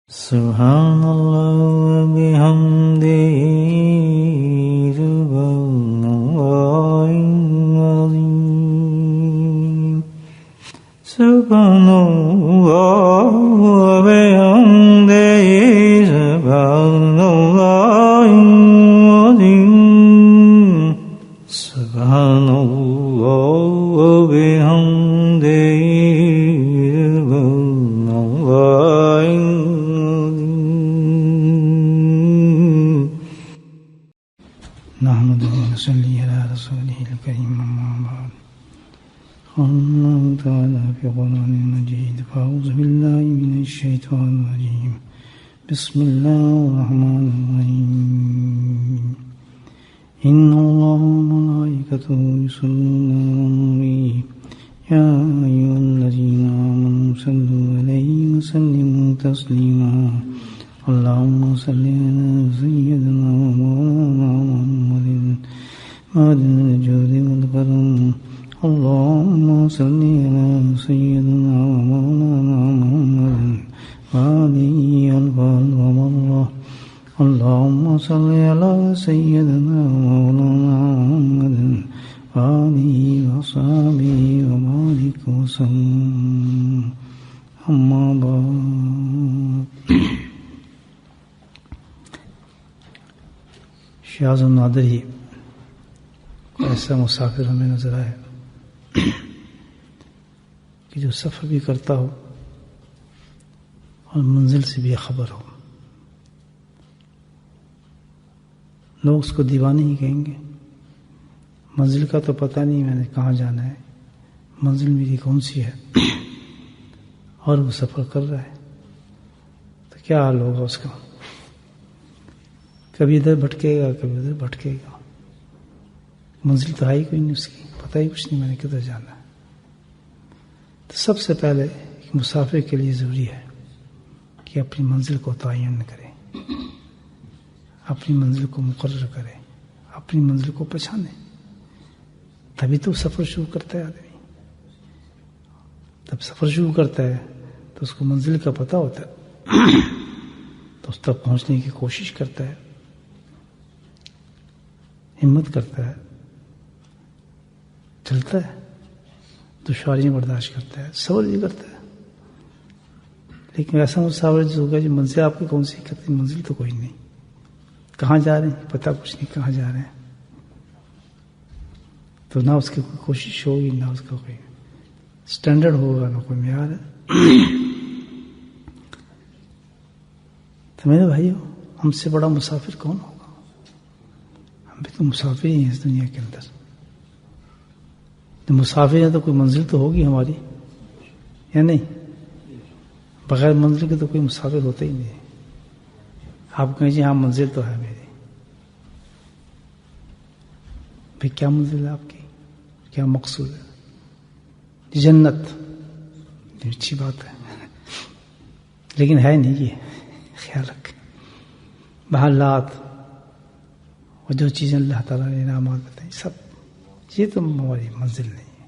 سبحان اللہ وبحمدہ سبحان اللہ العظیم سبحان اللہ وبحمدہ سبحان اللہ العظیم سبحان اللہ وبحمدہ صلی علی رسولہ الکریم اما بعد قال اللہ تعالی فی قرآن مجید فاعوذ باللہ من الشیطان الرجیم بسم اللہ الرحمن الرحیم ان اللہ وملائکته یصلون علی النبی یا ایھا الذین آمنوا صلوا علیہ وسلموا تسلیما اللهم صل على سيدنا ومولانا محمد معدن الجود والكرم اللهم صل على سيدنا ومولانا محمد وآله الفضل ومره اللهم صل على سيدنا ومولانا محمد وآله وصحبه وبارك وسلم أما بعد شاذ النادری ایسا مسافر ہمیں نظر آئے کہ جو سفر بھی کرتا ہو اور منزل سے بھی خبر ہو. لوگ اس کو دیوانے ہی کہیں گے. منزل کا تو پتہ نہیں میں نے کہاں جانا ہے, منزل میری کون سی ہے, اور وہ سفر کر رہا ہے تو کیا حال ہوگا اس کا. کبھی ادھر بھٹکے گا کبھی ادھر بھٹکے گا. منزل تو آئی کوئی نہیں اس کی, پتہ ہی کچھ نہیں میں نے کدھر جانا ہے. تو سب سے پہلے ایک مسافر کے لیے ضروری ہے کہ اپنی منزل کو تعین کرے, اپنی منزل کو مقرر کرے, اپنی منزل کو پہچانے. تبھی تو سفر شروع کرتا ہے آدمی. جب سفر شروع کرتا ہے تو اس کو منزل کا پتہ ہوتا ہے, تو اس تک پہنچنے کی کوشش کرتا ہے, ہمت کرتا ہے, چلتا ہے, دشواریاں برداشت کرتا ہے, صبر بھی کرتا ہے. لیکن ایسا مسافر جو ہوگا جو منزل آپ کو کون سی کرتی, منزل تو کوئی نہیں, کہاں جا رہے ہیں پتہ کچھ نہیں, کہاں جا رہے ہیں. تو نہ اس کی کوئی کوشش ہوگی, نہ اس کا کوئی اسٹینڈرڈ ہوگا, نہ کوئی معیار ہے. تو میرے بھائیو, ہم سے بڑا مسافر کون ہوگا؟ ہم بھی تو مسافر ہی ہیں اس دنیا کے اندر. تو مسافر ہیں تو کوئی منزل تو ہوگی ہماری, یا نہیں؟ بغیر منزل کے تو کوئی مسافر ہوتا ہی نہیں. آپ کہیں جی ہاں منزل تو ہے میری. بھائی کیا منزل ہے آپ کی, کیا مقصود ہے؟ جنت, اچھی بات ہے, لیکن ہے نہیں یہ, خیال رکھ. محلات اور جو چیزیں اللہ تعالیٰ نے انعامات بتائیں سب, یہ تو ہماری منزل نہیں ہے.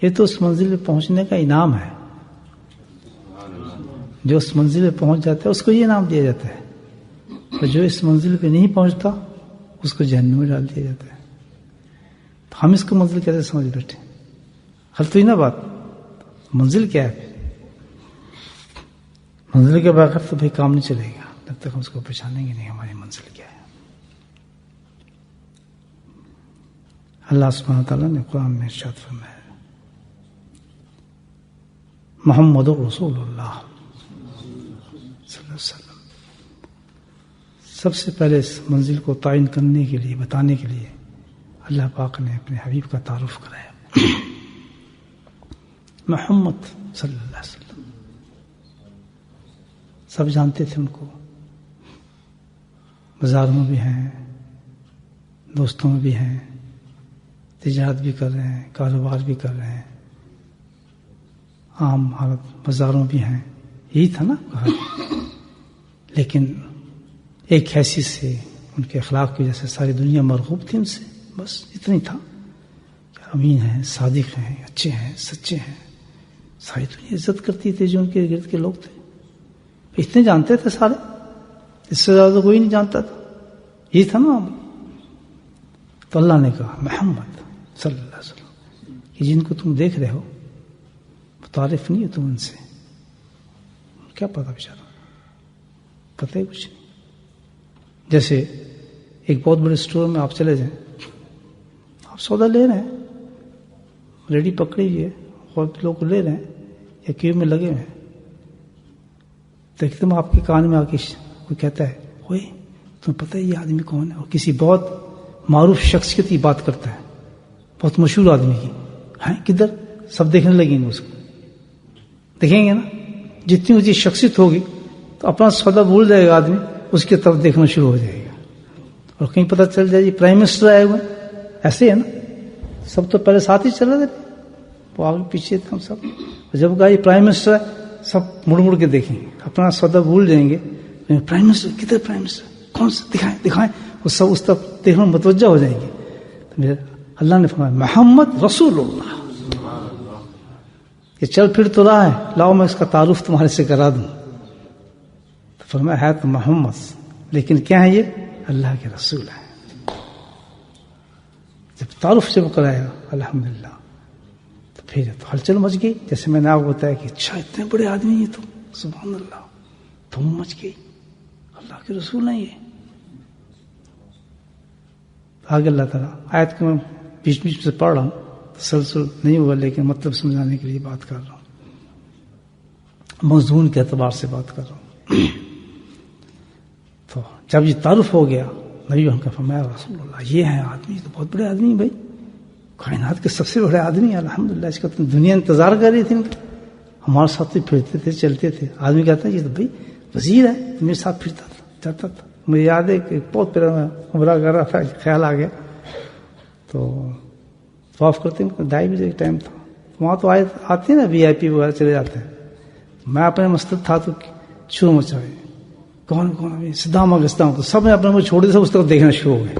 یہ تو اس منزل پہ پہنچنے کا انعام ہے. جو اس منزل پہ پہنچ جاتا ہے اس کو یہ انعام دیا جاتا ہے, اور جو اس منزل پہ نہیں پہنچتا اس کو جہنم میں ڈال دیا جاتا ہے. تو ہم اس کو منزل کیسے سمجھ بیٹھے؟ حل تو ہی نا بات. منزل کیا ہے؟ منزل کے بغیر تو بھائی کام نہیں چلے گا جب تک ہم اس کو پہچانیں گے نہیں ہماری منزل کیا ہے. اللہ سبحانہ تعالیٰ نے قرآن میں ارشاد فرمایا, محمد رسول اللہ صلی اللہ علیہ وسلم. سب سے پہلے اس منزل کو تعین کرنے کے لیے, بتانے کے لیے اللہ پاک نے اپنے حبیب کا تعارف کرایا, محمد صلی اللہ علیہ وسلم. سب جانتے تھے ان کو, بازاروں میں بھی ہیں, دوستوں میں بھی ہیں, تجارت بھی کر رہے ہیں, کاروبار بھی کر رہے ہیں, عام حالت بازاروں بھی ہیں, یہی تھا نا. لیکن ایک حیثیت سے ان کے اخلاق کی وجہ سے ساری دنیا مرغوب تھی ان سے, بس اتنا ہی تھا. امین ہیں, صادق ہیں, اچھے ہیں, سچے ہیں, ساری دنیا عزت کرتی تھی جو ان کے گرد کے لوگ تھے. اتنے جانتے تھے سارے, اس سے زیادہ کوئی نہیں جانتا تھا, یہی تھا نا. تو اللہ نے کہا محمد صلی اللہ علیہ وسلم کہ جن کو تم دیکھ رہے ہو متعارف نہیں ہے تم ان سے, کیا پتا بیچارہ, پتہ ہی کچھ نہیں. جیسے ایک بہت بڑے اسٹور میں آپ چلے جائیں, آپ سودا لے رہے ہیں, ریڈی پکڑی ہوئی ہے اور لوگ لے رہے ہیں یا کیو میں لگے ہوئے ہیں, تو ایک دم آپ کے کان میں آ کے کوئی کہتا ہے اوئے تمہیں پتہ ہے یہ آدمی کون ہے, اور کسی بہت معروف شخصیت کی بات کرتا ہے, بہت مشہور آدمی کی, ہیں کدھر, سب دیکھنے لگیں گے اس کو, دیکھیں گے نا, جتنی اونچی شخصیت ہوگی تو اپنا سودا بھول جائے گا آدمی, اس کی طرف دیکھنا شروع ہو جائے گا. اور کہیں پتہ چل جائے جی پرائم منسٹر آئے ہوئے, ایسے ہے نا, سب تو پہلے ساتھ ہی چل رہے تھے, وہ آگے پیچھے تھے ہم سب, جب کہا یہ پرائم منسٹر ہے سب مڑ مڑ کے دیکھیں گے, اپنا سودا بھول جائیں گے, پرائم منسٹر کدھر, پرائم منسٹر کون سا, دکھائیں, وہ سب اس طرف دیکھنا متوجہ ہو جائیں گے. تو میرے اللہ نے فرمایا محمد رسول اللہ, یہ چل پھر تو رہا ہے, لاؤ میں اس کا تعارف تمہارے سے کرا دوں. تو فرمایا ہے تو محمد, لیکن کیا ہے یہ, اللہ کے رسول ہیں. جب تعارف جب کرایا الحمدللہ تو پھر تو ہلچل مچ گئی. جیسے میں نے آپ کو بتایا کہ اچھا اتنے بڑے آدمی ہیں تو سبحان اللہ, دھوم مچ گئی, اللہ کے رسول ہیں یہ. آگے اللہ تعالیٰ آیت کو میں بیچ بیچ سے پڑھ رہا ہوں, تسلسل نہیں ہوا لیکن مطلب سمجھانے کے لیے بات کر رہا ہوں, مضمون کے اعتبار سے بات کر رہا ہوں. تو جب یہ تعارف ہو گیا نبی کا فرمایا رسول اللہ یہ ہیں آدمی, تو بہت بڑے آدمی بھائی, کائنات کے سب سے بڑے آدمی الحمدللہ, اس کا تو دنیا انتظار کر رہی تھی, ہمارے ساتھ پھرتے تھے چلتے تھے. آدمی کہتا ہے یہ تو بھائی وزیر ہے, تو میرے ساتھ پھرتا تھا جاتا تھا. مجھے یاد ہے کہ بہت پہلے میں عمرہ کر رہا تھا, خیال آ گیا تو طواف کرتے ہیں, ڈھائی بجے کا ٹائم تھا, وہاں تو آتے ہیں نا وی آئی پی وغیرہ چلے جاتے ہیں. میں اپنے مسجد تھا تو شروع مچائے, کون ابھی صدام گستا ہوں, تو سب نے اپنے کو چھوڑ دیا, سب اس طرف دیکھنا شروع ہو گئے.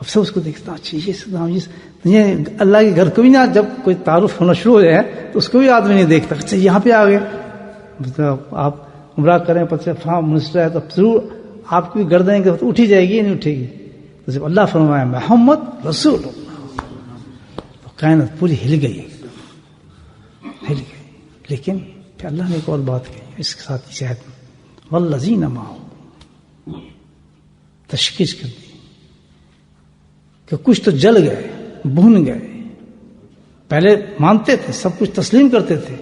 اب سب اس کو دیکھتا, اچھا یہ صدام, یہ اللہ کے گھر کو بھی نہ, جب کوئی تعارف ہونا شروع ہو جائے تو اس کو بھی آدمی نہیں دیکھتا, اچھا یہاں پہ آ گئے. مطلب آپ عمرہ کریں پتہ فہاں منسٹر ہے تو ضرور آپ کی گردن کے اٹھی جائے گی یا نہیں اٹھے گی. تو جب اللہ فرمایا محمد رسول اللہ, تو کائنات پوری ہل گئی, ہل گئی. لیکن پھر اللہ نے ایک اور بات کہی اس کے ساتھ شاید والذین معہ, تشخیص کر دی کہ کچھ تو جل گئے, بھن گئے. پہلے مانتے تھے, سب کچھ تسلیم کرتے تھے,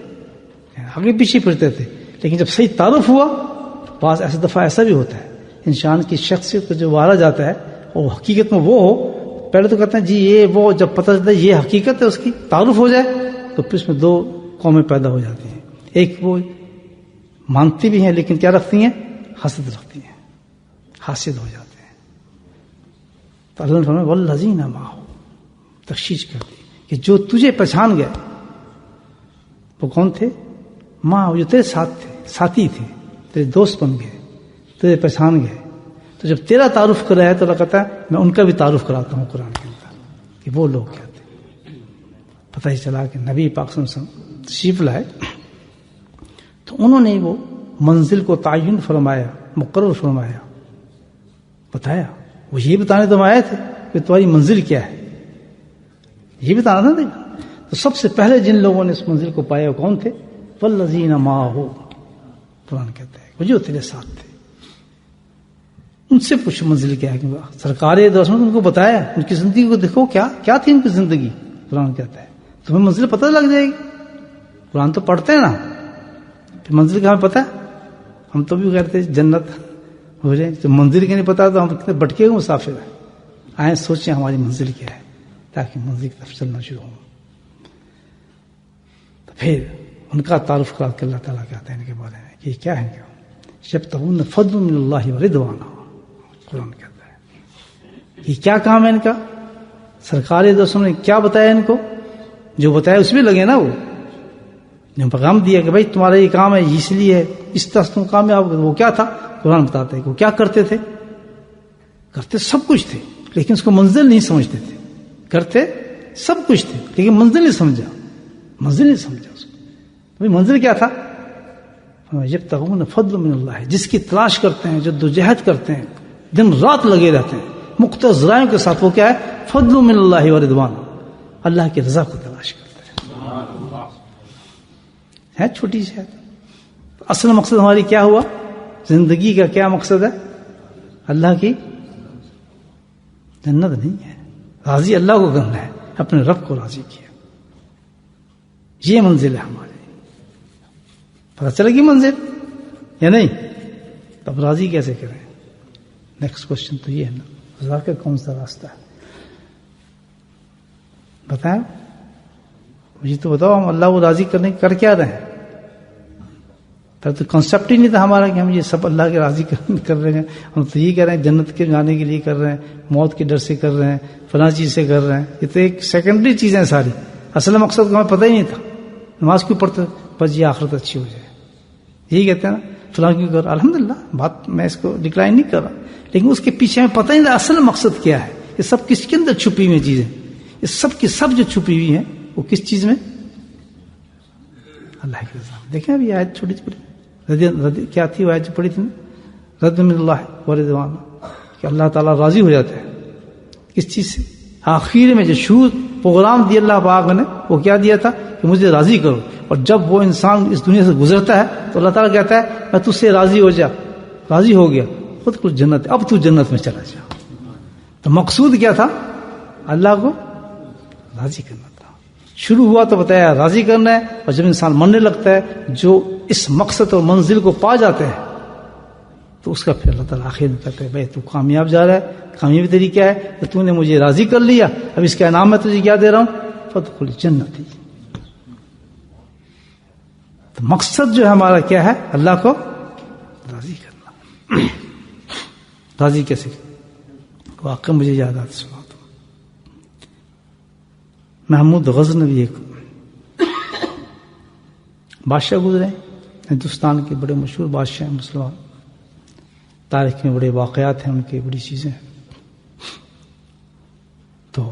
آگے پیچھے پھرتے تھے, لیکن جب صحیح تعارف ہوا, بعض ایسا دفعہ ایسا بھی ہوتا ہے انسان کی شخصیت کو جو وارا جاتا ہے اور حقیقت میں وہ ہو, پہلے تو کہتے ہیں جی یہ وہ, جب پتہ چلتا ہے یہ حقیقت ہے, اس کی تعارف ہو جائے تو پھر اس میں دو قومیں پیدا ہو جاتی ہیں. ایک وہ مانتی بھی ہیں لیکن کیا رکھتی ہیں, حسد رکھتی ہیں, حاسد ہو جاتے ہیں. تو اللہ نے فرمایا والذین معہ, تخصیص کر دی کہ جو تجھے پہچان گئے وہ کون تھے, ماں جو تیرے ساتھ تھے, ساتھی تھے, تیرے دوست بن گئے, تیرے پہچان گئے. تو جب تیرا تعارف کرایا تو اللہ کہتا ہے میں ان کا بھی تعارف کراتا ہوں قرآن کے اندر کہ وہ لوگ کیا تھے. پتہ ہی چلا کہ نبی پاک صلی اللہ علیہ وسلم تشریف لائے تو انہوں نے وہ منزل کو تعین فرمایا, مقرر فرمایا, بتایا. وہ یہ بتانے تم آئے تھے کہ تمہاری منزل کیا ہے, یہ بتانا تھا. تو سب سے پہلے جن لوگوں نے اس منزل کو پایا وہ کون تھے, والذین معہ, قرآن کہتا ہے وہ جو تیرے ساتھ تھے. ان سے پوچھ منزل کیا ہے, سرکار درس میں ان کو بتایا, ان کی زندگی کو دیکھو کیا تھی ان کی زندگی. قرآن کہتا ہے تمہیں منزل پتہ لگ جائے گی. قرآن تو پڑھتے ہیں نا, پھر منزل کا ہمیں پتہ ہے. ہم تو بھی کہتے ہیں جنت ہو جائے, تو منزل کا نہیں پتا تو ہم کتنے بٹکے ہوئے مسافر ہیں. آئیں سوچیں ہماری منزل کیا ہے تاکہ منزل کی طرف چلنا شروع ہوں. تو پھر ان کا تعارف کرا کے اللہ تعالیٰ کہتے ہیں ان کے بارے میں کہ کیا ہے, یبتغون فضلا من اللہ ورضوانا. قرآن کہتا ہے یہ کیا کام ہے ان کا. سرکار دوستوں نے کیا بتایا ان کو, جو بتایا اس میں لگے نا, وہ نے پیغام دیا کہ بھائی تمہارا یہ کام ہے, اس لیے اس طرح تم کامیاب. وہ کیا تھا قرآن بتاتا ہے کہ وہ کیا کرتے تھے. کرتے سب کچھ تھے لیکن اس کو منزل نہیں سمجھتے تھے. کرتے سب کچھ تھے لیکن منزل نہیں سمجھا, منزل نہیں سمجھا اس کو. بھائی منزل کیا تھا, یبتغون فضل من اللہ، جس کی تلاش کرتے ہیں، جدوجہد کرتے ہیں، دن رات لگے رہتے ہیں مختلف ذرائع کے ساتھ، وہ کیا ہے؟ فضل من اللہ و رضوان، اللہ کی رضا کو تلاش کرتے ہیں۔ چھوٹی سی ہے، اصل مقصد ہماری کیا ہوا؟ زندگی کا کیا مقصد ہے؟ اللہ کی جنت نہیں ہے، راضی اللہ کو کرنا ہے، اپنے رب کو راضی کیا، یہ منزل ہے ہماری۔ پتہ چلے گی منزل یا نہیں؟ تب راضی کیسے کریں؟ نیکسٹ کوشچن تو یہ ہے نا، رضا کا کون سا راستہ ہے بتائیں مجھے تو بتاؤ، ہم اللہ کو راضی کرنے کر کیا رہے ہیں؟ تو کنسپٹ ہی نہیں تھا ہمارا کہ ہم یہ سب اللہ کے راضی کر رہے ہیں، ہم تو یہ کہہ رہے ہیں جنت کے جانے کے لیے کر رہے ہیں، موت کے ڈر سے کر رہے ہیں، فلاں چیز سے کر رہے ہیں، یہ تو ایک سیکنڈری چیزیں ساری، اصل مقصد کو ہمیں پتہ ہی نہیں تھا۔ نماز کیوں پڑھتے؟ بس یہ آخرت اچھی ہو جائے، یہی کہتے ہیں نا، فلاں کیوں کر، الحمدللہ بات میں اس کو ڈکلائن نہیں کر رہا، لیکن اس کے پیچھے ہمیں پتہ ہی نہیں اصل مقصد کیا ہے، یہ سب کس کے اندر چھپی ہوئی چیزیں، یہ سب کی سب جو چھپی ہوئی ہیں وہ کس چیز میں؟ اللہ کی رضا۔ دیکھیں ابھی آیت چھوٹی چھوٹی کیا تھی وہ آیت جو پڑھی تھی نا، رضا من اللہ و رضوان، کہ اللہ تعالیٰ راضی ہو جاتا ہے کس چیز سے؟ آخر میں جو شروع پروگرام دیا اللہ پاک نے وہ کیا دیا تھا کہ مجھے راضی کرو، اور جب وہ انسان اس دنیا سے گزرتا ہے تو اللہ تعالیٰ کہتا ہے میں تجھ سے راضی ہو جا، راضی ہو گیا، خود کچھ جنت، اب تو جنت میں چلا جا۔ تو مقصود کیا تھا؟ اللہ کو راضی کرنا تھا۔ شروع ہوا تو بتایا راضی کرنا ہے، اور جب انسان مرنے لگتا ہے جو اس مقصد اور منزل کو پا جاتے ہیں تو اس کا پھر اللہ تعالیٰ آخر میں کہتا ہے بھائی تو کامیاب جا رہا ہے، کامیابی تیری کیا ہے کہ تو نے مجھے راضی کر لیا، اب اس کا انعام میں تجھے کیا دے رہا ہوں؟ فادخل جنتی۔ تو مقصد جو ہے ہمارا کیا ہے؟ اللہ کو راضی کرنا۔ راضی کیسے؟ واقعہ مجھے یاد آتا سنا تو محمود غزنوی ایک بادشاہ گزرے، ہندوستان کے بڑے مشہور بادشاہ ہیں، مسلمان، تاریخ میں بڑے واقعات ہیں ان کے، بڑی چیزیں ہیں۔ تو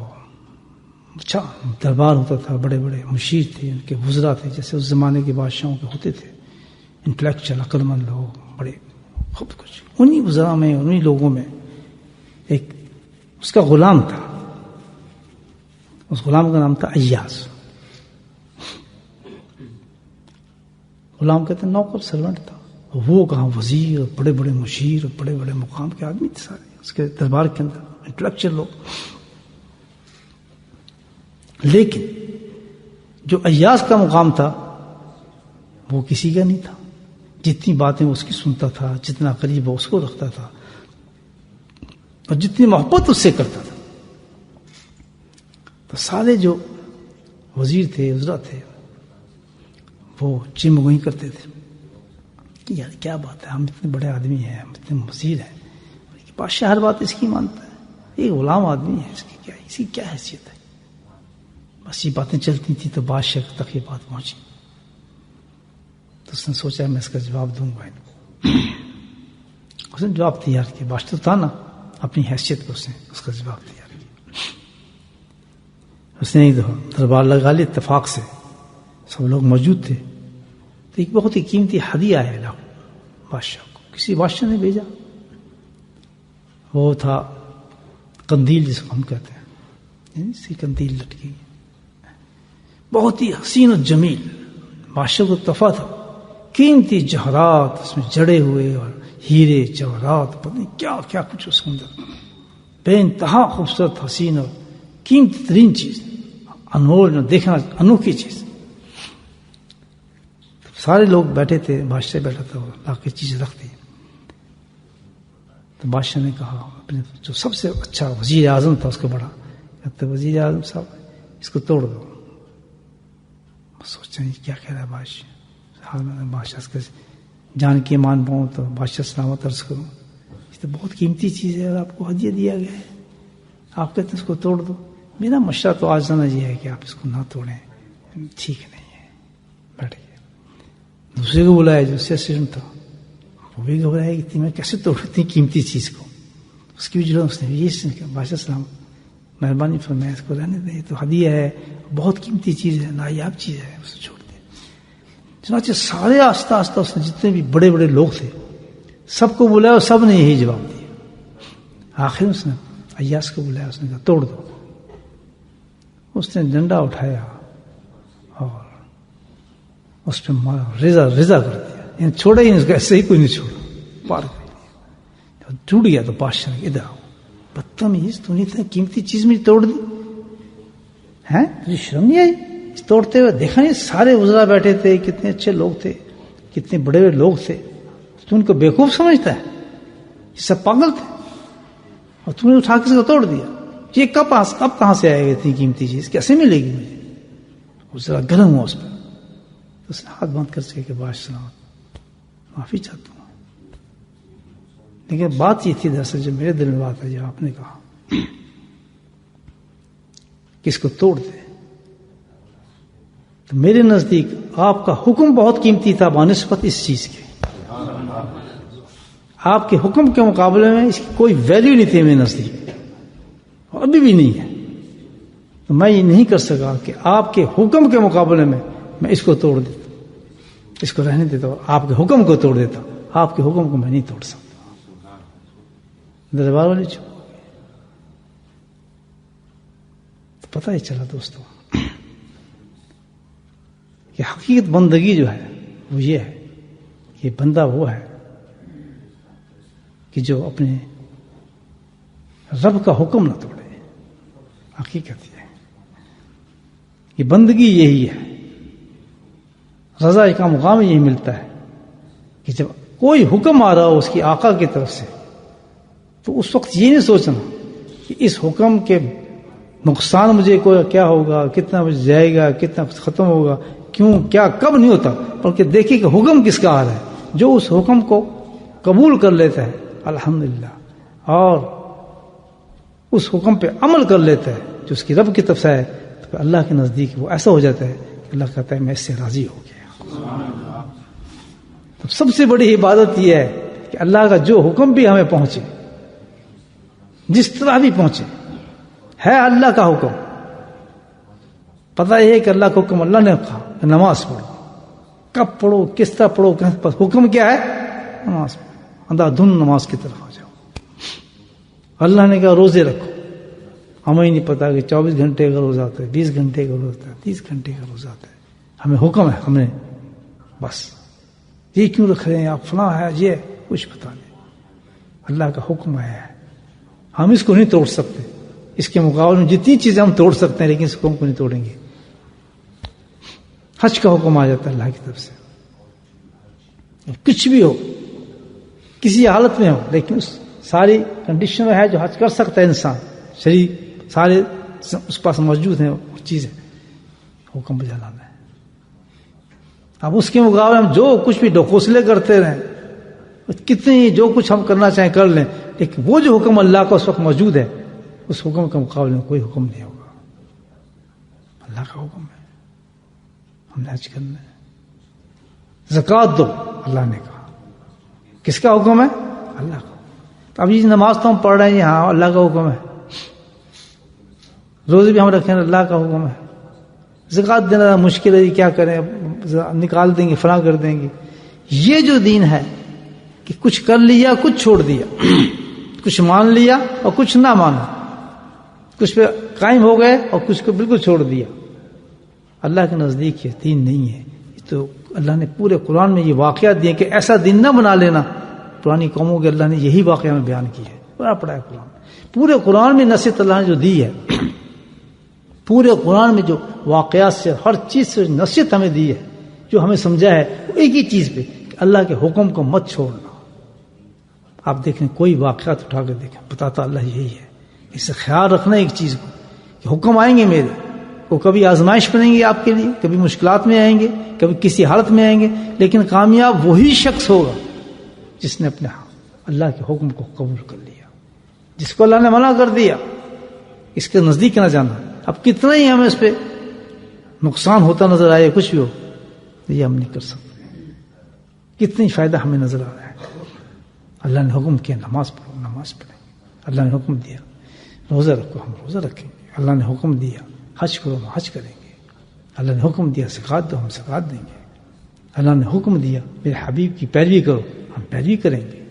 اچھا دربار ہوتا تھا، بڑے بڑے مشیر تھے، ان کے وزراء تھے جیسے اس زمانے کے بادشاہوں کے ہوتے تھے، انٹلیکچوئل عقل مند لوگ، بڑے خوب کچھ۔ انہی وزراء میں، انہی لوگوں میں ایک اس کا غلام تھا، اس غلام کا نام تھا ایاز۔ غلام کہتے ہیں نوکر، سرونٹ تھا، وہ کہاں وزیر اور بڑے بڑے مشیر اور بڑے بڑے مقام کے آدمی تھے سارے اس کے دربار کے اندر، انٹلیکچوئل لوگ۔ لیکن جو ایاز کا مقام تھا وہ کسی کا نہیں تھا، جتنی باتیں اس کی سنتا تھا، جتنا قریب وہ اس کو رکھتا تھا، اور جتنی محبت اس سے کرتا تھا، تو سارے جو وزیر تھے، وزراء تھے، وہ چم وہی کرتے تھے کہ یار کیا بات ہے، ہم اتنے بڑے آدمی ہیں، ہم اتنے وزیر ہیں، بادشاہ ہر بات اس کی مانتا ہے، یہ غلام آدمی ہے، اس کی کیا حیثیت ہے؟ بس یہ باتیں چلتی تھی تو بادشاہ تک یہ بات پہنچی، تو اس نے سوچا میں اس کا جواب دوں گا ان کو۔ اس نے جواب تیار کیا، بادشاہ تو تھا نا، اپنی حیثیت کو اس نے اس کا جواب تیار کیا۔ اس نے ایک دربار لگا لیا، اتفاق سے سب لوگ موجود تھے، تو ایک بہت ہی قیمتی ہدیہ ہے بادشاہ کو، کسی بادشاہ نے بھیجا، وہ تھا قندیل، جس کو ہم کہتے ہیں، اسی قندیل لٹکی، بہت ہی حسین و جمیل، بادشاہ کو تحفہ تھا، قیمتی جوہرات اس میں جڑے ہوئے، اور ہیرے جواہرات، پتہ نہیں کیا کیا کچھ اس کے اندر، بے انتہا خوبصورت، حسین اور قیمتی ترین چیز، انمول، دیکھنا انوکھی چیز۔ سارے لوگ بیٹھے تھے، بادشاہ بیٹھا تھا، باقی چیزیں رکھتی، تو بادشاہ نے کہا اپنے جو سب سے اچھا وزیر اعظم تھا اس کو بڑا، کہتے وزیر اعظم صاحب اس کو توڑ دو۔ سوچیں کیا کہہ رہا ہے بادشاہ، بادشاہ اس کا جان کے مان پاؤں تو بادشاہ سلامت عرض کروں، یہ تو بہت قیمتی چیز ہے اور آپ کو ہدیہ دیا گیا ہے، آپ کہتے ہیں اس کو توڑ دو۔ میرا مشورہ تو آج نہ یہ ہے کہ آپ اس کو نہ توڑیں، ٹھیک نہیں ہے، بیٹھ گئے۔ دوسرے کو بلایا جو اسسٹنٹ تھا، وہ بھی گھبرایا کہ میں کیسے توڑ اتنی قیمتی چیز کو، اس کی بھی ضرورت، اس نے یہ بادشاہ سلام مہربانی فرمائے اس کو رہنے دیں، یہ تو ہدیہ ہے، بہت قیمتی چیز ہے، نایاب چیز ہے، اسے چھوڑ دیں۔ چنانچہ سارے آہستہ آہستہ اس نے جتنے بھی بڑے بڑے لوگ تھے سب کو بلایا اور سب نے یہی جواب دیا. آخر اس نے ایاس کو بلایا, اس نے کہا توڑ دو. اس نے ڈنڈا اٹھایا اور اس پہ مارا, رضا کر دیا, یعنی چھوڑا ہی نہیں اس کو, ایسے ہی کوئی نہیں چھوڑا, پار کر دیا. ٹوٹ گیا تو بادشاہ نے ادھر آؤ, بدتمیز تو نے اتنا قیمتی چیز مجھے توڑ دی ہیں, تجھے شرم نہیں آئی توڑتے ہوئے؟ دیکھا نہیں سارے وزراء بیٹھے تھے, کتنے اچھے لوگ تھے, کتنے بڑے بڑے لوگ تھے, تو ان کو بیوقوف سمجھتا ہے, یہ سب پاگل تھے, اور تم نے اٹھا کے اس کو توڑ دیا. یہ کب کہاں سے آئے گا اتنی قیمتی چیز, کیسے ملے گی مجھے؟ وہ ذرا گرم ہوا اس پر, تو اس نے ہاتھ بند کر کے کہ بادشاہ معافی چاہتا ہوں. لیکن بات یہ تھی دراصل جو میرے دل میں بات ہے, جو آپ نے کہا کہ اس کو توڑ دے, تو میرے نزدیک آپ کا حکم بہت قیمتی تھا بنسبت اس چیز کے. آپ کے حکم کے مقابلے میں اس کی کوئی ویلیو نہیں تھی میرے نزدیک, اور ابھی بھی نہیں ہے. تو میں یہ نہیں کر سکا کہ آپ کے حکم کے مقابلے میں اس کو توڑ دیتا, اس کو رہنے دیتا, اور آپ کے حکم کو توڑ دیتا. آپ کے حکم کو میں نہیں توڑ سکتا. دربار والے چھو تو پتہ ہی چلا دوستوں کہ حقیقت بندگی جو ہے وہ یہ ہے کہ بندہ وہ ہے کہ جو اپنے رب کا حکم نہ توڑے. حقیقت یہ ہے کہ بندگی یہی ہے. رضا کا مقام یہی ملتا ہے کہ جب کوئی حکم آ رہا ہو اس کی آقا کی طرف سے, تو اس وقت یہ نہیں سوچنا کہ اس حکم کے نقصان مجھے کیا ہوگا, کتنا مجھے جائے گا, کتنا ختم ہوگا, کیوں, کیا, کب, نہیں ہوتا. بلکہ دیکھیے کہ حکم کس کا آ رہا ہے. جو اس حکم کو قبول کر لیتا ہے الحمدللہ, اور اس حکم پہ عمل کر لیتا ہے جو اس کی رب کی طرف سے ہے, تو اللہ کے نزدیک وہ ایسا ہو جاتا ہے کہ اللہ کہتا ہے میں اس سے راضی ہو گیا. تو سب سے بڑی عبادت یہ ہے کہ اللہ کا جو حکم بھی ہمیں پہنچے, جس طرح بھی پہنچے, ہے اللہ کا حکم. پتہ یہ ہے کہ اللہ کا حکم اللہ نے کہا کہ نماز پڑھو, کب پڑھو, کس طرح پڑھو, حکم کیا ہے؟ نماز پڑھو. اندھا دھن نماز کی طرف آ جاؤ. اللہ نے کہا روزے رکھو. ہمیں نہیں پتا کہ 24 گھنٹے کا روزہ آتا ہے, 20 گھنٹے کا روزہ آتا ہے, 30 گھنٹے کا روزہ آتا ہے. ہمیں حکم ہے, ہمیں بس یہ کیوں رکھ رہے ہیں آپ, فلاں ہے, یہ کچھ پتا نہیں. اللہ کا حکم ہے, ہم اس کو نہیں توڑ سکتے. اس کے مقابلے میں جتنی چیزیں ہم توڑ سکتے ہیں لیکن اس حکم کو نہیں توڑیں گے. حج کا حکم آ جاتا ہے اللہ کی طرف سے, کچھ بھی ہو, کسی حالت میں ہو, لیکن اس ساری کنڈیشن میں ہے جو حج کر سکتا ہے انسان, شریف سارے اس پاس موجود ہیں, وہ چیز ہے حکم بجا لانا ہے. اب اس کے مقابلے ہم جو کچھ بھی ڈھکوسلے کرتے رہیں, کتنے ہی جو کچھ ہم کرنا چاہیں کر لیں, لیکن وہ جو حکم اللہ کا اس وقت موجود ہے, اس حکم کے مقابلے میں کوئی حکم نہیں ہوگا. اللہ کا حکم ہے, ہم نے حج کرنا ہے. زکوٰۃ دو, اللہ نے کہا. کس کا حکم ہے؟ اللہ کا. اب یہ نماز تو ہم پڑھ رہے ہیں, ہاں اللہ کا حکم ہے. روزے بھی ہم رکھیں, اللہ کا حکم ہے. زکوٰۃ دینا مشکل ہے, کیا کریں, نکال دیں گے, فلاں کر دیں گے. یہ جو دین ہے کہ کچھ کر لیا, کچھ چھوڑ دیا, کچھ مان لیا اور کچھ نہ مانا, کچھ پہ قائم ہو گئے اور کچھ کو بالکل چھوڑ دیا. اللہ کے نزدیک یہ دین نہیں ہے. تو اللہ نے پورے قرآن میں یہ واقعات دیے کہ ایسا دین نہ بنا لینا. پرانی قوموں کے اللہ نے یہی واقعہ میں بیان کی ہے. بڑا پڑا ہے قرآن. پورے قرآن میں نصیحت اللہ نے جو دی ہے, پورے قرآن میں جو واقعات سے ہر چیز سے نصیحت ہمیں دی ہے, جو ہمیں سمجھا ہے, ایک ہی چیز پہ کہ اللہ کے حکم کو مت چھوڑنا. آپ دیکھیں کوئی واقعات اٹھا کر دیکھیں, بتاتا اللہ یہی ہے. اس سے خیال رکھنا ایک چیز کو کہ حکم آئیں گے میرے, وہ کبھی آزمائش بنیں گے آپ کے لیے, کبھی مشکلات میں آئیں گے, کبھی کسی حالت میں آئیں گے, لیکن کامیاب وہی شخص ہوگا جس نے اپنے اللہ کے حکم کو قبول کر لیا. جس کو اللہ نے منع کر دیا اس کے نزدیک نہ جانا. اب کتنا ہی ہمیں اس پہ نقصان ہوتا نظر آئے, کچھ بھی ہو, یہ ہم نہیں کر سکتے. کتنی فائدہ ہمیں نظر آ رہا ہے. اللہ نے حکم کیا نماز پڑھو, نماز پڑھیں گے. اللہ نے حکم دیا روزہ رکھو, ہم روزہ رکھیں گے. اللہ نے حکم دیا حج کرو, ہم حج کریں گے. اللہ نے حکم دیا زکوٰۃ دو, ہم زکوٰۃ دیں گے. اللہ نے حکم دیا میرے حبیب کی پیروی کرو، ہم پیروی کریں گے،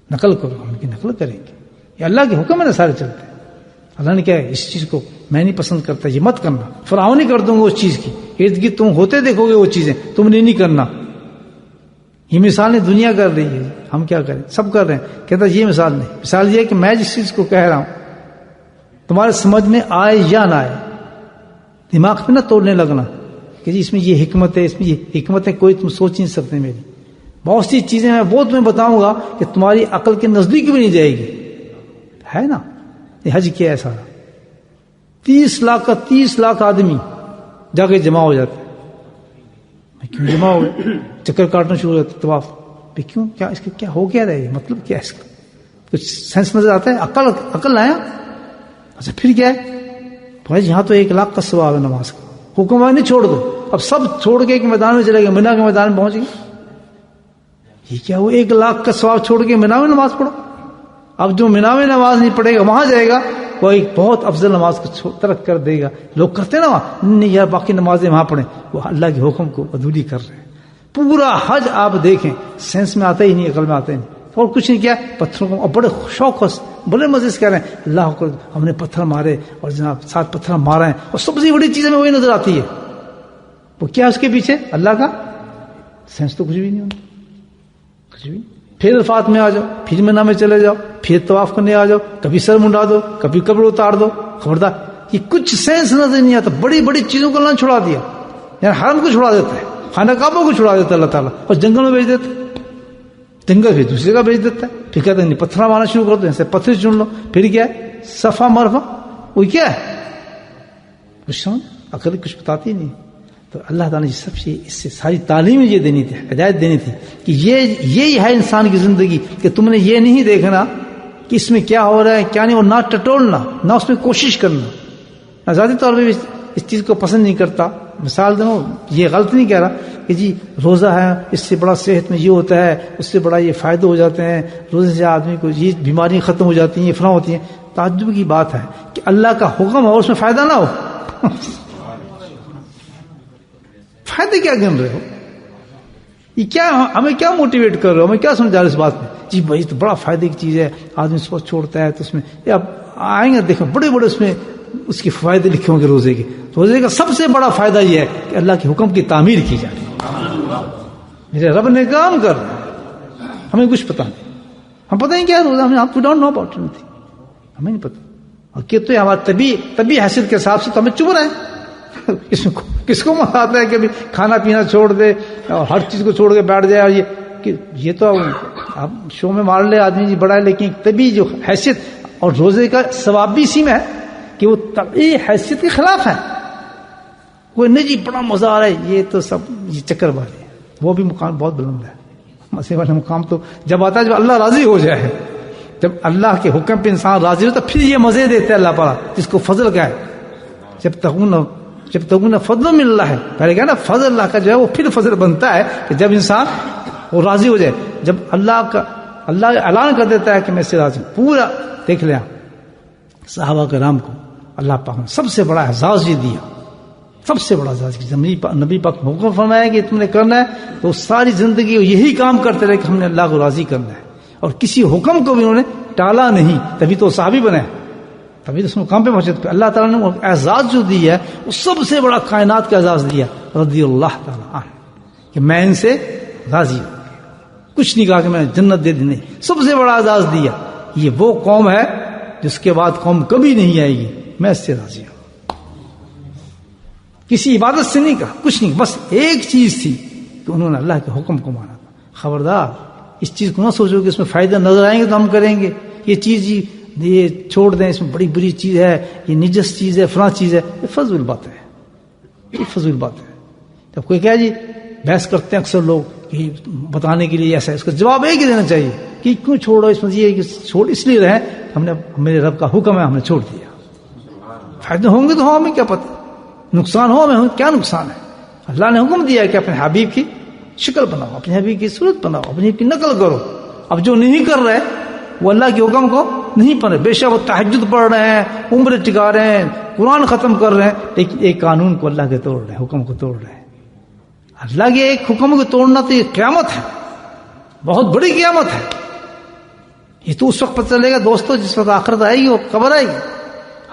نقل کرو، ہم ان کی نقل کریں گے. یہ اللہ کے حکم ہے نا سارے چلتے ہیں. اللہ نے کہا اس چیز کو میں نہیں پسند کرتا، یہ مت کرنا، فراہمی کر دوں گا اس چیز کی، ارد گرد تم ہوتے دیکھو گے وہ چیزیں، تم نے نہیں کرنا. یہ مثالیں دنیا کر رہی ہے، ہم کیا کریں؟ سب کر رہے ہیں. کہتا یہ مثال نہیں، مثال یہ ہے کہ میں جس چیز کو کہہ رہا ہوں تمہارے سمجھ میں آئے یا نہ آئے، دماغ پہ نہ توڑنے لگنا کہ جی اس میں یہ حکمت ہے، اس میں یہ حکمت ہے، کوئی تم سوچ نہیں سکتے. میری بہت سی چیزیں میں وہ تمہیں بتاؤں گا کہ تمہاری عقل کے نزدیک بھی نہیں جائے گی. ہے نا، یہ حج کیا ہے سارا، 30 لاکھ آدمی جا کے جمع ہو جاتے ہیں. کیوں جمع ہو گئے؟ چکر کاٹنا شروع ہو جاتے طواف پہ. کیوں؟ کیا اس کا کیا ہو گیا رہے؟ مطلب کیا ہے اس کا؟ کچھ سینس نظر آتا ہے؟ عقل آیا؟ اچھا پھر کیا ہے بھائی؟ یہاں تو 1 لاکھ کا ثواب ہے نماز کا. حکم ہے نہیں چھوڑ دو. اب سب چھوڑ کے ایک میدان میں چلے گئے، مینا کے میدان میں پہنچ گئے. یہ کیا وہ 1 لاکھ کا ثواب چھوڑ کے مینا میں نماز پڑھو؟ اب جو مینا میں نماز نہیں پڑھے گا وہاں جائے گا، وہ ایک بہت افضل نماز کو ترک کر دے گا. لوگ کرتے نا وہاں، نہیں یار باقی نمازیں وہاں پڑھیں، وہ اللہ کے حکم کو ادھوری کر رہے ہیں. پورا حج آپ دیکھیں سینس میں آتا ہی نہیں، عقل میں آتا ہی نہیں، اور کچھ نہیں کیا. پتھروں کو بڑے شوق بڑے مزے سے کہہ رہے ہیں اللہ کو ہم نے پتھر مارے، اور جناب 7 پتھر مارے ہیں، اور سب سے بڑی چیز ہمیں وہی نظر آتی ہے. وہ کیا اس کے پیچھے؟ اللہ کا سینس تو کچھ بھی نہیں ہوتا، کچھ بھی. پھر عرفات میں آ جاؤ، پھر مینا میں چلے جاؤ، پھر طواف کرنے آ جاؤ، کبھی سر منڈا دو، کبھی قبر اتار دو. خبردار، یہ کچھ سینس نظر نہیں آتا. بڑی بڑی چیزوں کو اللہ چھڑا دیا. یعنی حرم کو چھڑا دیتا ہے، خانہ کعبہ کو چھڑا دیتا ہے اللہ تعالیٰ، اور جنگل میں بھیج دیتا ہے. جنگل پھر دوسری جگہ بھیج دیتا ہے. پھر کہتے ہیں نہیں پتھر مارنا شروع کر دو، ایسے پتھر چن لو. پھر کیا ہے؟ صفا مرفا، وہ کیا ہے؟ کچھ سمجھ عقل کچھ بتاتی نہیں. تو اللہ تعالیٰ نے سب سے اس سے ساری تعلیم یہ دینی تھی، ہدایت دینی تھی کہ یہی ہے انسان کی زندگی، کہ تم نے یہ نہیں دیکھنا کہ اس میں کیا ہو رہا ہے کیا نہیں، اور نہ ٹٹولنا، نہ اس میں کوشش کرنا. میں ذاتی طور پہ اس چیز کو پسند نہیں کرتا. مثال دوں، یہ غلط نہیں کہہ رہا کہ جی روزہ ہے اس سے بڑا صحت میں یہ ہوتا ہے، اس سے بڑا یہ فائدے ہو جاتے ہیں، روزے سے آدمی کو یہ بیماریاں ختم ہو جاتی ہیں، یہ فلاں ہوتی ہیں. تعجب کی بات ہے کہ اللہ کا حکم ہو اس میں فائدہ نہ ہو. فائدے کیا گن رہے ہو؟ یہ کیا ہمیں کیا موٹیویٹ کر رہے ہو؟ ہمیں کیا سمجھا رہے اس بات میں؟ جی بھائی تو بڑا فائدے کی چیز ہے، آدمی اس کو چھوڑتا ہے تو اس میں اب آئیں گے دیکھو بڑے بڑے اس میں اس کے فائدے لکھے ہوں گے. روزے کے، روزے کا سب سے بڑا فائدہ یہ ہے کہ اللہ کے حکم کی تعمیر کی جائے. میرے رب نے کام کر رہا ہے، ہمیں کچھ پتا نہیں. ہم پتہ نہیں کیا روزہ، ہمیں آپ ڈونٹ نو اباؤٹ اٹ، ہمیں نہیں پتا. اور کہتے ہیں ہمارا طبی حیثیت کے حساب سے تو ہمیں چپ رہے ہیں. اس میں کس کو مزہ آتا ہے کہ کھانا پینا چھوڑ دے اور ہر چیز کو چھوڑ کے بیٹھ جائے؟ اور یہ تو اب شو میں مار لے آدمی جی بڑا ہے، لیکن طبی جو حیثیت اور روزے کا ثواب بھی اسی میں ہے کہ وہ طبی حیثیت کے خلاف ہے. کوئی نہیں جی بڑا مزہ آ رہا ہے، یہ تو سب یہ چکر بازی ہے. وہ بھی مقام بہت بلند ہے. مسئلے والا مقام تو جب آتا ہے جب اللہ راضی ہو جائے، جب اللہ کے حکم پہ انسان راضی ہوتا پھر یہ مزے دیتے ہیں اللہ تعالیٰ، جس کو فضل کا ہے. جب تک فضل من اللہ ہے، پہلے کہا نا فضل اللہ کا جو ہے وہ پھر فضل بنتا ہے کہ جب انسان وہ راضی ہو جائے. جب اللہ اعلان کر دیتا ہے کہ میں اس سے راضی ہوں. پورا دیکھ لیں صحابہ کرام کو اللہ پاک نے سب سے بڑا اعزاز یہ دیا، سب سے بڑا اعزاز. نبی پاک حکم فرمایا کہ تم نے کرنا ہے تو ساری زندگی یہی کام کرتے رہے کہ ہم نے اللہ کو راضی کرنا ہے، اور کسی حکم کو بھی انہوں نے ٹالا نہیں. تبھی تو صحابی بنے، تبھی تو اس مقام پہ پہنچے. اللہ تعالیٰ نے اعزاز جو دیا ہے وہ سب سے بڑا کائنات کا اعزاز دیا رضی اللہ تعالیٰ عنہ، کہ میں ان سے راضی ہوں. کچھ نہیں کہا کہ میں جنت دے دیں، سب سے بڑا اعزاز دیا. یہ وہ قوم ہے جس کے بعد قوم کبھی نہیں آئے گی، میں اس سے راضی ہوں. کسی عبادت سے نہیں کہا، کچھ نہیں، بس ایک چیز تھی کہ انہوں نے اللہ کے حکم کو مانا تھا. خبردار اس چیز کو نہ سوچو کہ اس میں فائدہ نظر آئیں گے تو ہم کریں گے. یہ چیز یہ چھوڑ دیں، اس میں بڑی بری چیز ہے، یہ نجس چیز ہے، فلاں چیز ہے. یہ فضول بات ہے، یہ فضول بات ہے. جب کوئی کہا جی بحث کرتے ہیں اکثر لوگ کہ بتانے کے لیے ایسا ہے، اس کا جواب ایک ہی دینا چاہیے کہ کیوں چھوڑو. اس میں یہ کہ چھوڑ اس لیے رہے ہم نے، میرے رب کا حکم ہے ہم نے چھوڑ دیا. فائدے ہوں گے تو ہوں، ہمیں کیا پتہ، نقصان ہو ہمیں کیا نقصان ہے. اللہ نے حکم دیا ہے کہ اپنے حبیب کی شکل بناؤ، اپنے حبیب کی صورت بناؤ، اپنی کی نقل کرو. اب جو نہیں کر رہے وہ اللہ کے حکم کو نہیں پڑھ رہے، بے شک وہ تہجد پڑھ رہے ہیں، عمر ٹکا رہے ہیں، قرآن ختم کر رہے ہیں، لیکن ایک قانون کو اللہ کے توڑ رہے ہیں، حکم کو توڑ رہے ہیں. اللہ کے ایک حکم کو توڑنا تو یہ قیامت ہے، بہت بڑی قیامت ہے. یہ تو اس وقت پتہ چلے گا دوستوں جس وقت آخرت آئے گی اور قبر آئے گی.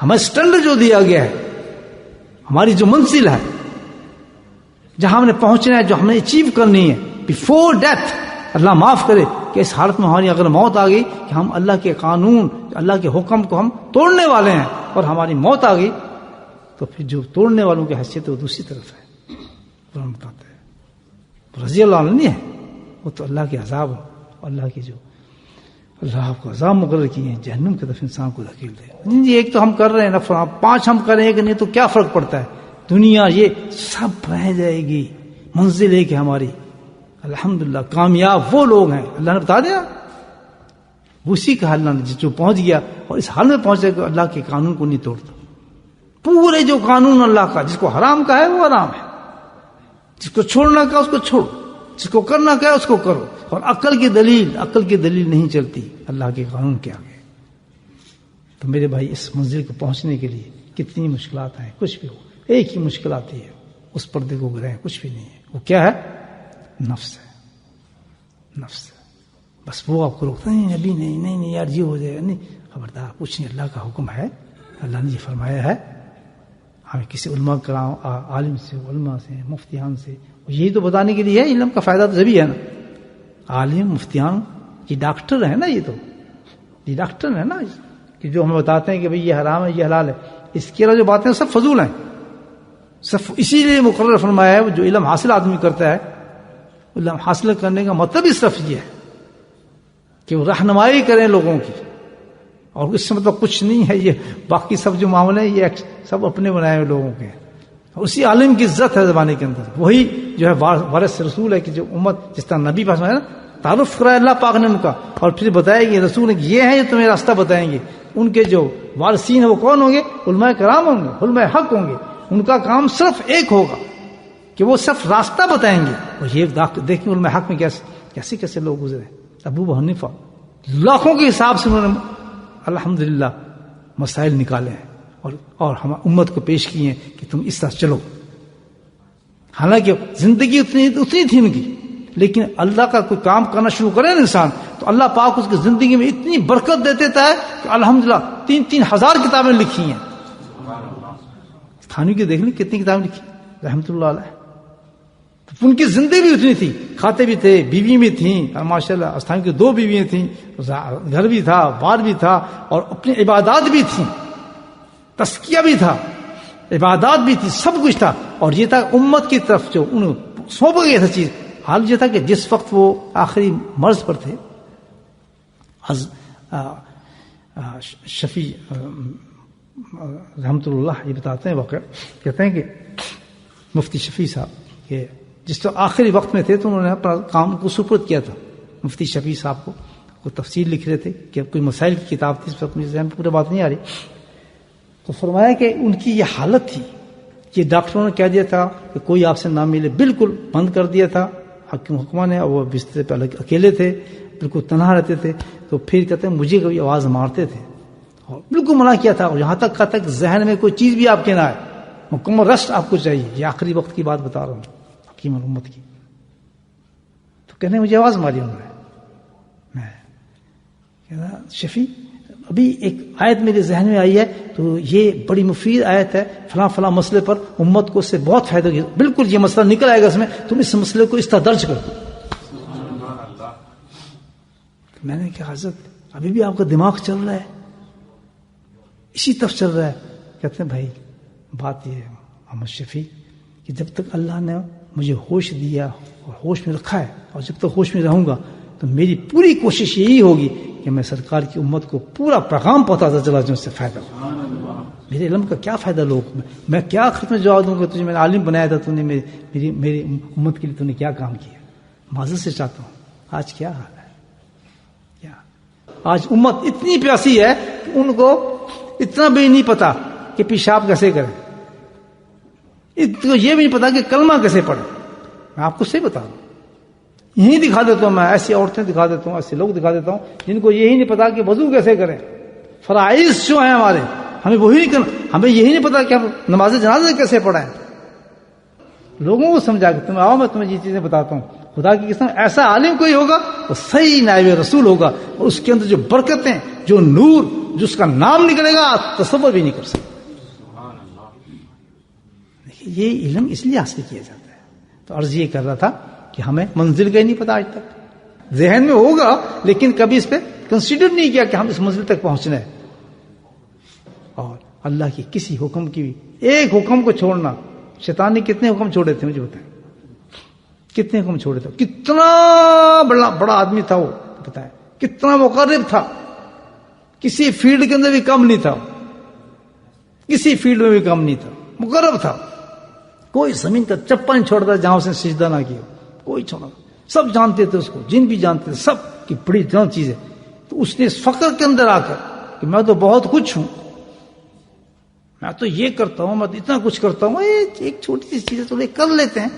ہمیں اسٹینڈرڈ جو دیا گیا ہے، ہماری جو منزل ہے، جہاں ہم نے پہنچنا ہے، جو ہم نے اچیو کرنی ہے بیفور ڈیتھ. اللہ معاف کرے کہ اس حالت میں ہماری اگر موت آ گئی کہ ہم اللہ کے قانون، اللہ کے حکم کو ہم توڑنے والے ہیں، اور ہماری موت آ گئی تو پھر جو توڑنے والوں کی حیثیت ہے وہ دوسری طرف ہے. قرآن بتاتا ہے رضی اللہ عنہ نہیں ہے، وہ تو اللہ کے عذاب اللہ کی جو اللہ آپ کو عذاب مقرر کیے ہیں، جہنم کی طرف انسان کو دھکیل دے. جی ایک تو ہم کر رہے ہیں نفع، 5 ہم کریں کہ نہیں تو کیا فرق پڑتا ہے؟ دنیا یہ سب رہ جائے گی. منزل ہے کہ ہماری الحمدللہ کامیاب وہ لوگ ہیں، اللہ نے بتا دیا اسی کا اللہ نے جو پہنچ گیا اور اس حال میں پہنچے کہ اللہ کے قانون کو نہیں توڑتا. پورے جو قانون اللہ کا، جس کو حرام کا ہے وہ حرام ہے، جس کو چھوڑنا کا اس کو چھوڑو، جس کو کرنا کا ہے اس کو کرو. اور عقل کی دلیل نہیں چلتی اللہ کے قانون کے آگے. تو میرے بھائی اس منزل کو پہنچنے کے لیے کتنی مشکلات ہیں. کچھ بھی ہو، ایک ہی مشکل آتی ہے، اس پردے کو گرہیں، کچھ بھی نہیں ہے. وہ کیا ہے؟ نفس ہے. نفس ہے. بس وہ آپ کو روکتا نہیں، نبی نہیں یار یہ ہو جائے گا، نہیں خبردار، کچھ نہیں. اللہ کا حکم ہے، اللہ نے یہ فرمایا ہے. ہمیں کسی علماء کرام، عالم سے، علماء سے، مفتیان سے یہی تو بتانے کے لیے ہے. علم کا فائدہ تو جبھی ہے نا. عالم، مفتیان، یہ ڈاکٹر ہے نا، یہ ڈاکٹر ہے نا کہ جو ہمیں بتاتے ہیں کہ بھئی یہ حرام ہے، یہ حلال ہے. اس کے علاوہ جو باتیں سب فضول ہیں. سب اسی لیے مقرر فرمایا ہے جو علم حاصل آدمی کرتا ہے، علم حاصل کرنے کا مطلب ہی صرف یہ ہے کہ وہ رہنمائی کریں لوگوں کی. اور اس سے مطلب کچھ نہیں ہے. یہ باقی سب جو معاملے ہیں یہ سب اپنے بنائے ہوئے لوگوں کے. اسی عالم کی عزت ہے زمانے کے اندر. وہی جو ہے وارث رسول ہے کہ جو امت جس طرح نبی پاس ہے نا تعارف کرایا اللہ پاک نے ان کا، اور پھر بتایا کہ رسول نے یہ ہیں، یہ تمہیں راستہ بتائیں گے. ان کے جو وارثین ہیں وہ کون ہوں گے؟ علماء کرام ہوں گے، علماء حق ہوں گے. ان کا کام صرف ایک ہوگا کہ وہ صرف راستہ بتائیں گے. اور یہ دیکھیں علماء حق میں کیسے لوگ گزرے. ابو حنیفہ لاکھوں کے حساب سے انہوں نے الحمدللہ مسائل نکالے ہیں اور ہم امت کو پیش کیے ہیں کہ تم اس طرح چلو. حالانکہ زندگی اتنی تھی ان کی، لیکن اللہ کا کوئی کام کرنا شروع کرے نا انسان تو اللہ پاک اس کی زندگی میں اتنی برکت دے دیتا ہے کہ الحمدللہ 3,000 کتابیں لکھی ہیں. تھانوی کی دیکھ لیں کتنی کتابیں لکھی رحمۃ اللہ علیہ. ان کی زندگی بھی اتنی تھی، کھاتے بھی تھے، بیوی بھی تھیں ماشاء اللہ. استھان کی 2 بیویاں تھیں، گھر بھی تھا، بار بھی تھا، اور اپنی عبادات بھی تھیں، تزکیہ بھی تھا، عبادات بھی تھی، سب کچھ تھا. اور یہ تھا امت کی طرف جو انہوں سونپا گیا تھا چیز. حال یہ تھا کہ جس وقت وہ آخری مرض پر تھے، شفیع رحمۃ اللہ یہ بتاتے ہیں واقعہ، کہتے ہیں کہ مفتی شفیع صاحب کہ جس طرح آخری وقت میں تھے تو انہوں نے اپنا کام کو سپرد کیا تھا. مفتی شفیع صاحب کو تفسیر لکھ رہے تھے کہ کوئی مسائل کی کتاب تھی، اس وقت مجھے ذہن میں پورے بات نہیں آ رہی. تو فرمایا کہ ان کی یہ حالت تھی کہ ڈاکٹروں نے کہہ دیا تھا کہ کوئی آپ سے نہ ملے، بالکل بند کر دیا تھا حکمہ نے. اور وہ بستر پہ اکیلے تھے، بالکل تنہا رہتے تھے. تو پھر کہتے ہیں مجھے کبھی آواز مارتے تھے اور بالکل منع کیا تھا. اور یہاں تک کہا تھا کہ ذہن میں کوئی چیز بھی آپ کے نہ آئے، مکمل ریسٹ آپ کو چاہیے. یہ آخری وقت کی بات بتا رہا ہوں حکیم الامت کی. تو کہنے مجھے آواز ماری انہوں نے. میں شفیع ابھی ایک آیت میرے ذہن میں آئی ہے تو یہ بڑی مفید آیت ہے فلاں فلاں مسئلے پر، امت کو اس سے بہت فائدہ ہوگا. بالکل یہ مسئلہ نکل آئے گا اس میں، تم اس مسئلے کو اس طرح درج کر دو. میں نے کہا حضرت ابھی بھی آپ کا دماغ چل رہا ہے، اسی طرف چل رہا ہے. کہتے ہیں بھائی بات یہ ہے محمد شفیع کہ جب تک اللہ نے مجھے ہوش دیا اور ہوش میں رکھا ہے، اور جب تک ہوش میں رہوں گا تو میری پوری کوشش یہی ہوگی کہ میں سرکار کی امت کو پورا پیغام پہنچاتا چلا جاؤں، اس سے فائدہ ہو. میرے علم کا کیا فائدہ لوگ میں کیا خط میں جواب دوں گا تجھے میں نے عالم بنایا تھا، تو نے میری امت کے لیے تو نے کیا کام کیا. معذرت سے چاہتا ہوں آج کیا حال ہے. کیا آج امت اتنی پیاسی ہے کہ ان کو اتنا بھی نہیں پتا کہ پیشاب کیسے کریں، یہ بھی نہیں پتا کہ کلمہ کیسے پڑھیں. میں آپ کو صحیح بتا رہا ہوں، یہی دکھا دیتا ہوں میں، ایسی عورتیں دکھا دیتا ہوں، ایسے لوگ دکھا دیتا ہوں جن کو یہی نہیں پتا کہ وضو کیسے کریں. فرائض جو ہیں ہمارے ہمیں وہی نہیں کرنا، ہمیں یہی نہیں پتا کہ ہم نماز جنازہ کیسے پڑھیں. لوگوں کو سمجھا کہ تم آؤ میں تمہیں یہ چیزیں بتاتا ہوں. خدا کی قسم ایسا عالم کوئی ہوگا وہ صحیح نائب رسول ہوگا, اور اس کے اندر جو برکتیں, جو نور, جو اس کا نام نکلے گا تصور بھی نہیں کر سکتے. یہ علم اس لیے حاصل کیا جاتا ہے. تو عرض یہ کر رہا تھا کہ ہمیں منزل کا ہی نہیں پتا آج تک. ذہن میں ہوگا لیکن کبھی اس پہ کنسیڈر نہیں کیا کہ ہم اس منزل تک پہنچنا ہے. اور اللہ کی کسی حکم کی بھی ایک حکم کو چھوڑنا, شیطان نے کتنے حکم چھوڑے تھے مجھے بتائیں, کتنے حکم چھوڑے تھے؟ کتنا بڑا آدمی تھا وہ, بتائیں کتنا مقرب تھا, کسی فیلڈ کے اندر بھی کم نہیں تھا, کسی فیلڈ میں بھی کم نہیں تھا, مقرب تھا. کوئی زمین کا چپا نہیں چھوڑتا جہاں اس نے سجدہ نہ کیا, کوئی چھوڑا. سب جانتے تھے اس کو, جن بھی جانتے تھے, سب کی بڑی جان چیز ہے. تو اس نے اس فقر کے اندر آ کر کہ میں تو بہت کچھ ہوں, میں تو یہ کرتا ہوں, میں تو اتنا کچھ کرتا ہوں, ایک چھوٹی سی چیز تو کر لیتے ہیں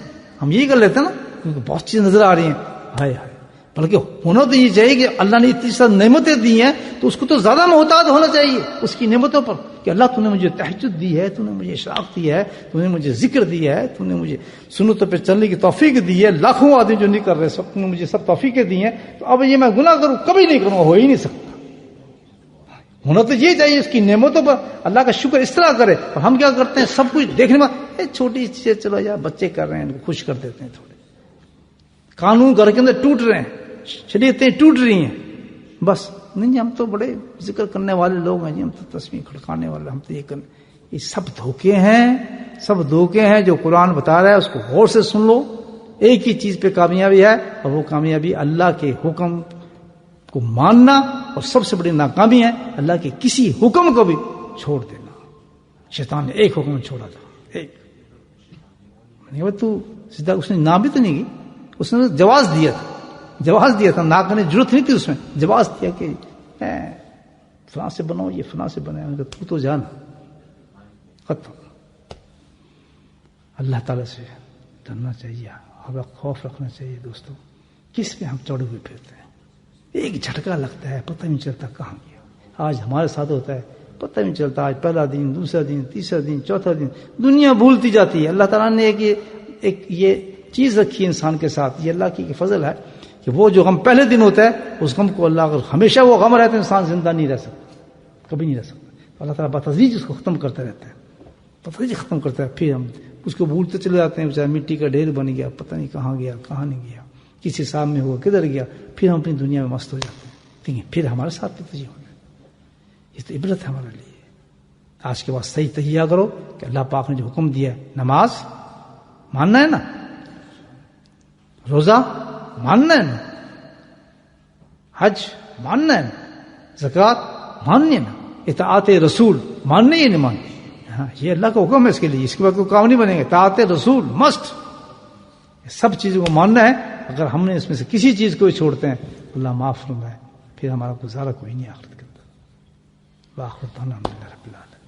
ہم, یہی کر لیتے ہیں نا, کیونکہ بہت چیزیں نظر آ رہی ہیں. ہائے ہائے, بلکہ ہونا تو یہ چاہیے کہ اللہ نے اتنی ساری نعمتیں دی ہیں تو اس کو تو زیادہ محتاط ہونا چاہیے اس کی نعمتوں پر, کہ اللہ تو نے مجھے تہجد دی ہے, تو نے مجھے اشراق دی ہے, تو نے مجھے ذکر دیا ہے, تو نے مجھے سنتوں پہ چلنے کی توفیق دی ہے. لاکھوں آدمی جو نہیں کر رہے, سب نے مجھے سب توفیقیں دی ہیں, تو اب یہ میں گناہ کروں کبھی نہیں کروں گا, ہو ہی نہیں سکتا. ہونا تو یہ چاہیے اس کی نعمتوں پر اللہ کا شکر اس طرح کرے. اور ہم کیا کرتے ہیں, سب کچھ دیکھنے میں چھوٹی چیزیں, چلو یار بچے کر رہے ہیں, ان کو خوش کر دیتے ہیں. تھوڑے قانون گھر کے اندر ٹوٹ رہے ہیں, شریعتیں ٹوٹ رہی ہیں, بس نہیں جی ہم تو بڑے ذکر کرنے والے لوگ ہیں جی, ہم تو تسبیح کھڑکانے والے, ہم تو یہ کرنے. یہ سب دھوکے ہیں, سب دھوکے ہیں. جو قرآن بتا رہا ہے اس کو غور سے سن لو. ایک ہی چیز پہ کامیابی ہے, اور وہ کامیابی اللہ کے حکم کو ماننا, اور سب سے بڑی ناکامی ہے اللہ کے کسی حکم کو بھی چھوڑ دینا. شیطان نے ایک حکم چھوڑا تھا, ایک. تو سیدھا اس نے نہ بھی تو نہیں کی, اس نے جواز دیا تھا, جواز دیا تھا, نہ کرنے ضرورت نہیں تھی اس میں, جواز دیا کہ فلاں سے بناؤ, یہ فلاں سے بناؤ, تو جانا. ختم. اللہ تعالیٰ سے ڈرنا چاہیے, ہمیں خوف رکھنا چاہیے. دوستوں کس پہ ہم چڑھے ہوئے پھرتے ہیں, ایک جھٹکا لگتا ہے پتہ نہیں چلتا کہاں گیا. آج ہمارے ساتھ ہوتا ہے, پتہ نہیں چلتا, آج پہلا دن, دوسرا دن, تیسرا دن, چوتھا دن, دنیا بھولتی جاتی ہے. اللہ تعالیٰ نے ایک یہ چیز رکھی انسان کے ساتھ, یہ اللہ کی فضل ہے کہ وہ جو غم پہلے دن ہوتا ہے اس غم کو اللہ اگر ہمیشہ وہ غم رہتا ہے انسان زندہ نہیں رہ سکتا, کبھی نہیں رہ سکتا. اللہ تعالیٰ بتدریج اس کو ختم کرتا رہتا ہے, بتدریج ختم کرتا ہے. پھر ہم اس کو بھولتے چلے جاتے ہیں, بیچارہ مٹی کا ڈھیر بن گیا, پتہ نہیں کہاں گیا, کہاں نہیں گیا, کس حساب میں ہوا, کدھر گیا. پھر ہم اپنی دنیا میں مست ہو جاتے ہیں. لیکن پھر ہمارے ساتھ بھی تجھے ہونا, یہ تو عبرت ہے ہمارے لیے. آج کے بعد صحیح تہیہ کرو کہ اللہ پاک نے جو حکم دیا ہے, نماز ماننا ہے نا, روزہ ماننا ہے نا, حج ماننا ہے نا, زکوٰۃ ماننی ہے نا, اطاعت رسول ماننی ہے نہیں ماننی. ہاں یہ اللہ کا حکم ہے, اس کے لیے اس کے بعد کوئی کام نہیں بنے گا. اطاعت رسول مسٹ, سب چیزوں کو ماننا ہے. اگر ہم نے اس میں سے کسی چیز کو چھوڑتے ہیں اللہ معاف فرمائے, پھر ہمارا گزارا کوئی نہیں آخرت کے اندر. واخر دعوانا الحمدللہ رب العالمین.